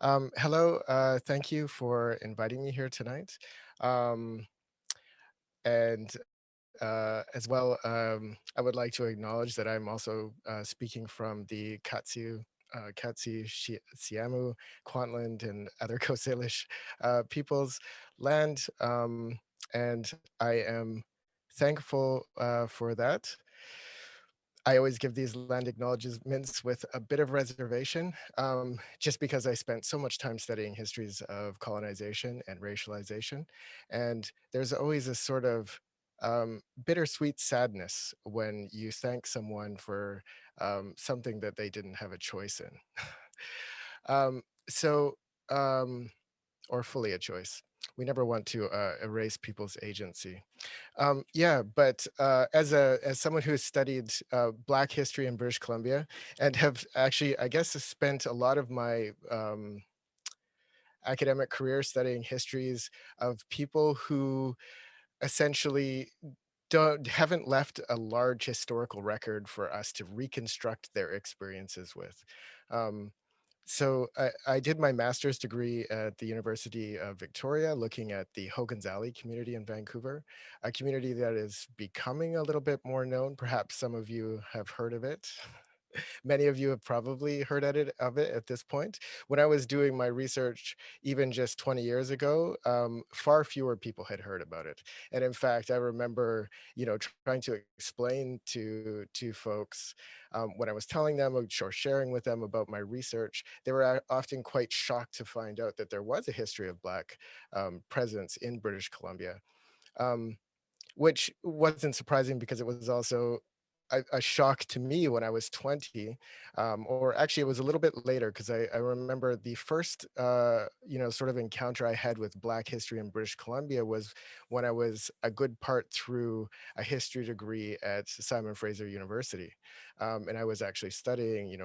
Hello, thank you for inviting me here tonight. Um, and as well, I would like to acknowledge that I'm also speaking from the Siamu, Kwantland, and other Coast Salish peoples' land. And I am thankful for that. I always give these land acknowledgements with a bit of reservation, just because I spent so much time studying histories of colonization and racialization. And there's always a sort of bittersweet sadness when you thank someone for something that they didn't have a choice in. um, so, um, or fully a choice. We never want to erase people's agency. Yeah, but as someone who has studied Black history in British Columbia and have actually, I guess, spent a lot of my academic career studying histories of people who essentially haven't left a large historical record for us to reconstruct their experiences with. Um, so I did my master's degree at the University of Victoria, looking at the Hogan's Alley community in Vancouver, a community that is becoming a little bit more known. Perhaps some of you have heard of it. Many of you have probably heard of it at this point. When I was doing my research, even just 20 years ago, far fewer people had heard about it. And in fact, I remember, trying to explain to folks when I was telling them or sharing with them about my research, they were often quite shocked to find out that there was a history of Black presence in British Columbia. Um, which wasn't surprising because it was also a shock to me when I was 20, or actually it was a little bit later because I remember the first, sort of encounter I had with Black history in British Columbia was when I was a good part through a history degree at Simon Fraser University, and I was actually studying,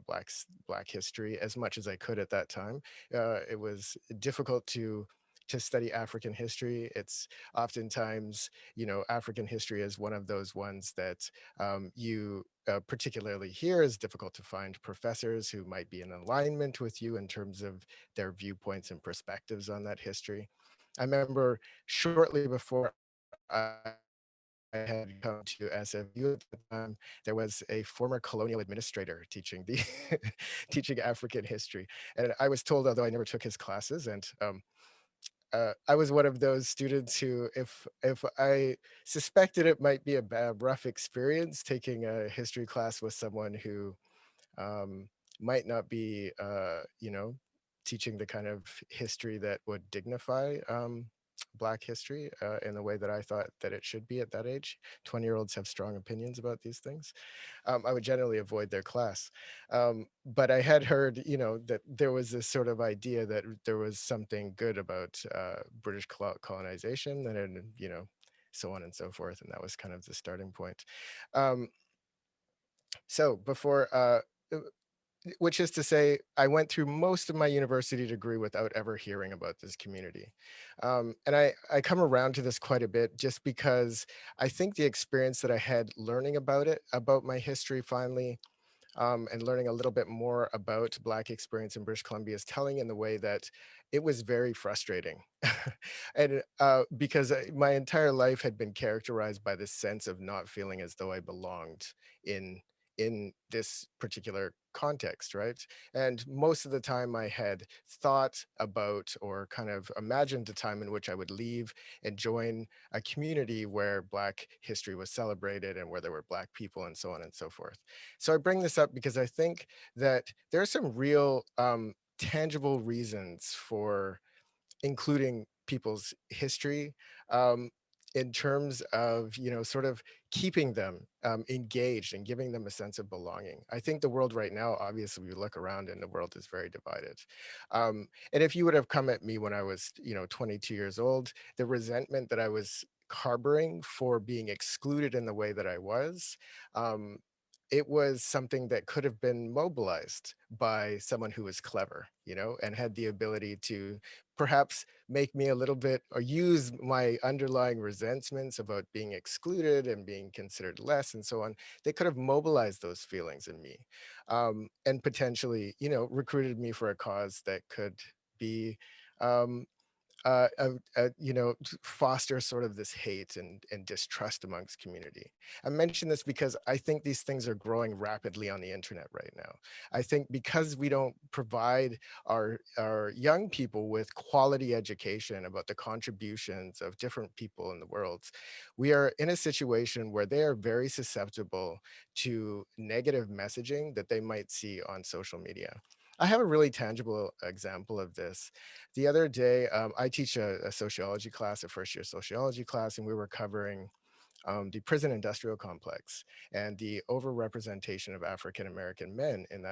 Black history as much as I could at that time. It was difficult to study African history. It's oftentimes, African history is one of those ones that you particularly here is difficult to find professors who might be in alignment with you in terms of their viewpoints and perspectives on that history. I remember shortly before I had come to SFU at the time, there was a former colonial administrator teaching the teaching African history, and I was told, although I never took his classes, and I was one of those students who, if I suspected it might be a bad, rough experience taking a history class with someone who um, might not be, teaching the kind of history that would dignify Black history in the way that I thought that it should be at that age. 20-year-olds have strong opinions about these things. I would generally avoid their class. But I had heard, that there was this sort of idea that there was something good about British colonization and, so on and so forth. And that was kind of the starting point. Um, so before, which is to say, I went through most of my university degree without ever hearing about this community. And I come around to this quite a bit just because I think the experience that I had learning about it, about my history finally, and learning a little bit more about Black experience in British Columbia is telling in the way that it was very frustrating. And because my entire life had been characterized by this sense of not feeling as though I belonged in in this particular context, right? And most of the time I had thought about or kind of imagined a time in which I would leave and join a community where Black history was celebrated and where there were Black people and so on and so forth. So I bring this up because I think that there are some real tangible reasons for including people's history um, in terms of, sort of keeping them engaged and giving them a sense of belonging. I think the world right now, obviously, we look around and the world is very divided. And if you would have come at me when I was, 22 years old, the resentment that I was harboring for being excluded in the way that I was, um, it was something that could have been mobilized by someone who was clever, and had the ability to perhaps make me a little bit, or use my underlying resentments about being excluded and being considered less and so on. They could have mobilized those feelings in me, and potentially, recruited me for a cause that could be, um, foster sort of this hate and distrust amongst community. I mention this because I think these things are growing rapidly on the internet right now. I think because we don't provide our young people with quality education about the contributions of different people in the world, we are in a situation where they are very susceptible to negative messaging that they might see on social media. I have a really tangible example of this. The other day, I teach a sociology class, a first year sociology class, and we were covering the prison industrial complex and the overrepresentation of African American men in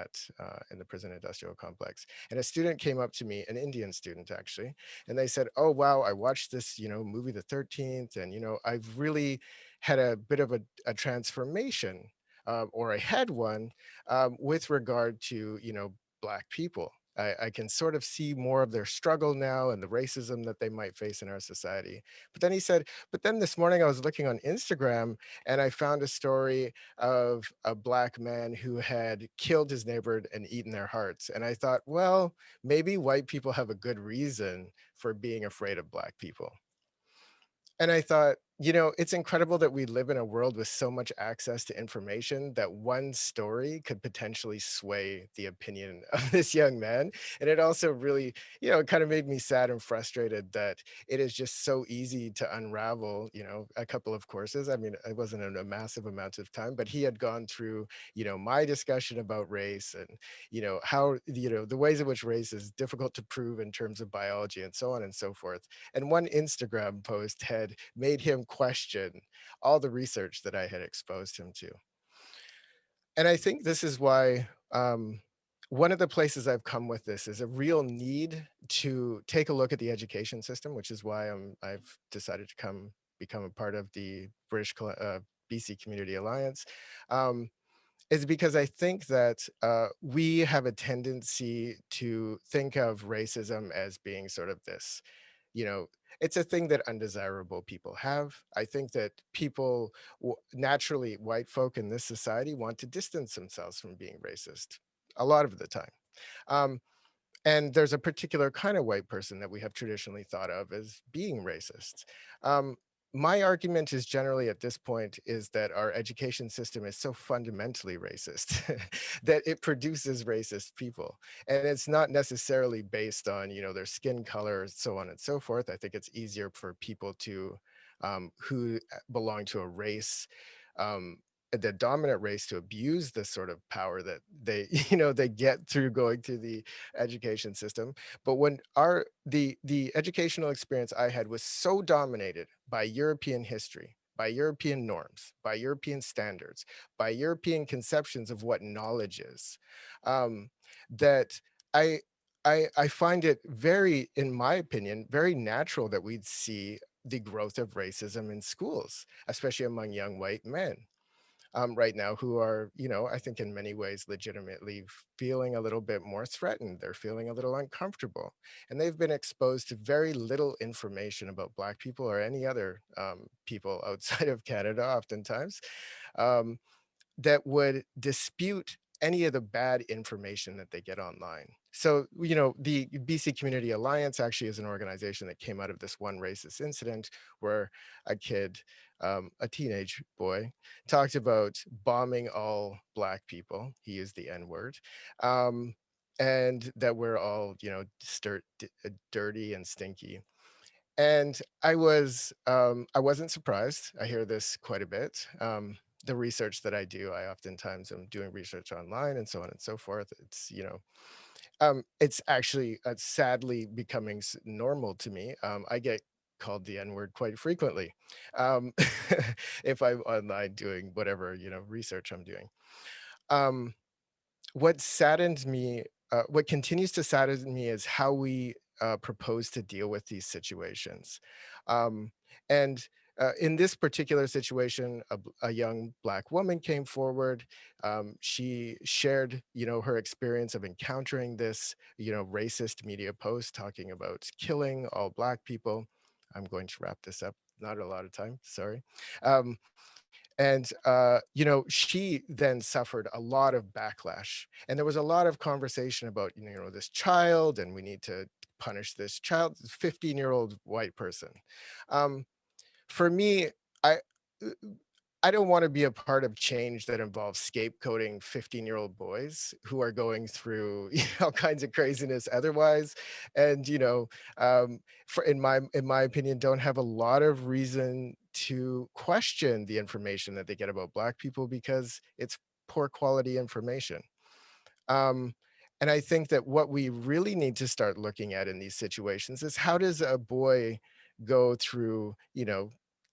in the prison industrial complex. And a student came up to me, an Indian student actually, and they said, "Oh wow, I watched this movie, The 13th, and I've really had a bit of a transformation, or I had one, with regard to Black people. I can sort of see more of their struggle now and the racism that they might face in our society." But then he said, "But then this morning I was looking on Instagram and I found a story of a Black man who had killed his neighbor and eaten their hearts." And I thought, well, maybe white people have a good reason for being afraid of Black people. And I thought, it's incredible that we live in a world with so much access to information that one story could potentially sway the opinion of this young man. And it also really, it kind of made me sad and frustrated that it is just so easy to unravel, a couple of courses. I mean, it wasn't in a massive amount of time, but he had gone through, my discussion about race and, how, the ways in which race is difficult to prove in terms of biology and so on and so forth. And one Instagram post had made him question all the research that I had exposed him to. And I think this is why, one of the places I've come with this is a real need to take a look at the education system, which is why I've decided to become a part of the BC Community Alliance. Um, is because I think that we have a tendency to think of racism as being sort of this, you know, it's a thing that undesirable people have. I think that people, naturally, white folk in this society want to distance themselves from being racist a lot of the time. Um, and there's a particular kind of white person that we have traditionally thought of as being racist. Um, my argument is generally at this point is that our education system is so fundamentally racist that it produces racist people. And it's not necessarily based on, their skin color, so on and so forth. I think it's easier for people to who belong to a race, the dominant race, to abuse the sort of power that they, they get through going through the education system. But when the educational experience I had was so dominated by European history, by European norms, by European standards, by European conceptions of what knowledge is, um, that I I find it very, in my opinion, very natural that we'd see the growth of racism in schools, especially among young white men, right now, who are, I think in many ways legitimately feeling a little bit more threatened. They're feeling a little uncomfortable. And they've been exposed to very little information about Black people or any other people outside of Canada, oftentimes. Um, that would dispute any of the bad information that they get online. So, the BC Community Alliance actually is an organization that came out of this one racist incident where a kid, a teenage boy, talked about bombing all Black people. He used the N word. Um, and that we're all, dirty and stinky. And I wasn't surprised. I hear this quite a bit. The research that I do, I oftentimes am doing research online and so on and so forth. It's actually sadly becoming normal to me. I get called the N word quite frequently, um, if I'm online doing whatever, research I'm doing. Um, what saddens me, what continues to sadden me is how we propose to deal with these situations. Um, and In this particular situation, a young Black woman came forward. She shared, her experience of encountering this, racist media post talking about killing all Black people. I'm going to wrap this up. Not a lot of time, sorry. Um, and she then suffered a lot of backlash, and there was a lot of conversation about, this child, and we need to punish this child, 15-year-old white person. Um, for me, I uh, I don't want to be a part of change that involves scapegoating 15-year-old boys who are going through all kinds of craziness otherwise, and for in my opinion, don't have a lot of reason to question the information that they get about Black people because it's poor quality information. Um, and I think that what we really need to start looking at in these situations is how does a boy go through,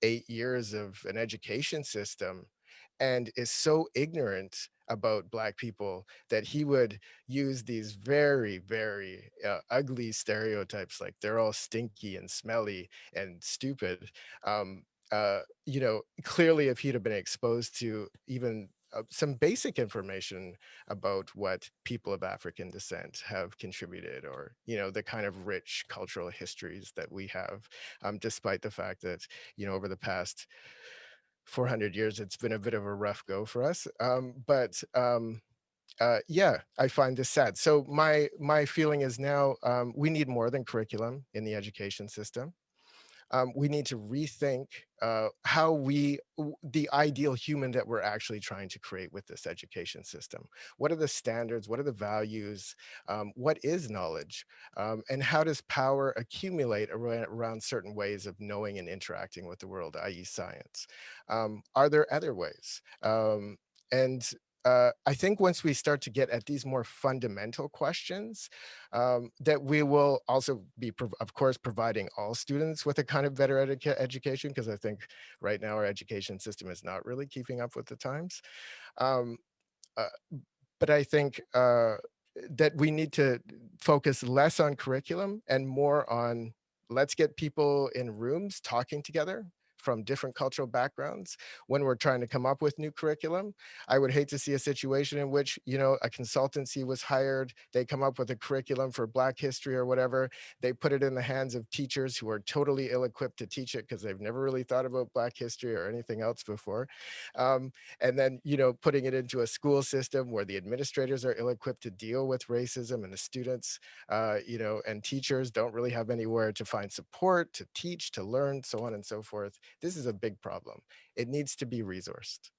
8 years of an education system and is so ignorant about Black people that he would use these very, very ugly stereotypes like they're all stinky and smelly and stupid. Clearly, if he'd have been exposed to even some basic information about what people of African descent have contributed, or the kind of rich cultural histories that we have, despite the fact that over the past 400 years it's been a bit of a rough go for us. Yeah, I find this sad. So my feeling is now, we need more than curriculum in the education system. We need to rethink how the ideal human that we're actually trying to create with this education system. What are the standards? What are the values? What is knowledge? And how does power accumulate around certain ways of knowing and interacting with the world, i.e., science? Are there other ways? And I think once we start to get at these more fundamental questions, that we will also be, of course, providing all students with a kind of better education, because I think right now our education system is not really keeping up with the times. Um, uh, but I think that we need to focus less on curriculum and more on, let's get people in rooms talking together from different cultural backgrounds when we're trying to come up with new curriculum. I would hate to see a situation in which, a consultancy was hired, they come up with a curriculum for Black history or whatever, they put it in the hands of teachers who are totally ill-equipped to teach it because they've never really thought about Black history or anything else before. Um, and then putting it into a school system where the administrators are ill-equipped to deal with racism, and the students and teachers don't really have anywhere to find support, to teach, to learn, so on and so forth. This is a big problem. It needs to be resourced.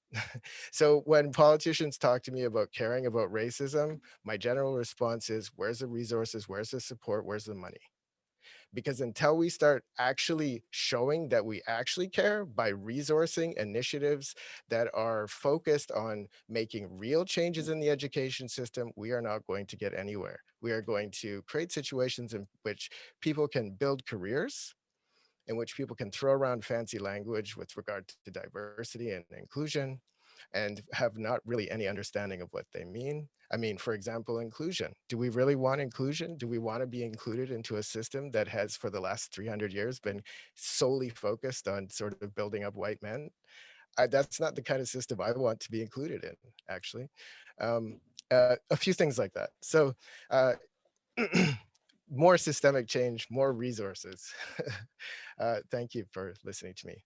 So when politicians talk to me about caring about racism, my general response is, where's the resources, where's the support, where's the money? Because until we start actually showing that we actually care by resourcing initiatives that are focused on making real changes in the education system, we are not going to get anywhere. We are going to create situations in which people can build careers, in which people can throw around fancy language with regard to diversity and inclusion, and have not really any understanding of what they mean. I mean, for example, inclusion. Do we really want inclusion? Do we want to be included into a system that has, for the last 300 years, been solely focused on sort of building up white men? That's not the kind of system I want to be included in, actually. Um, a few things like that. So, uh, more systemic change, more resources. Thank you for listening to me.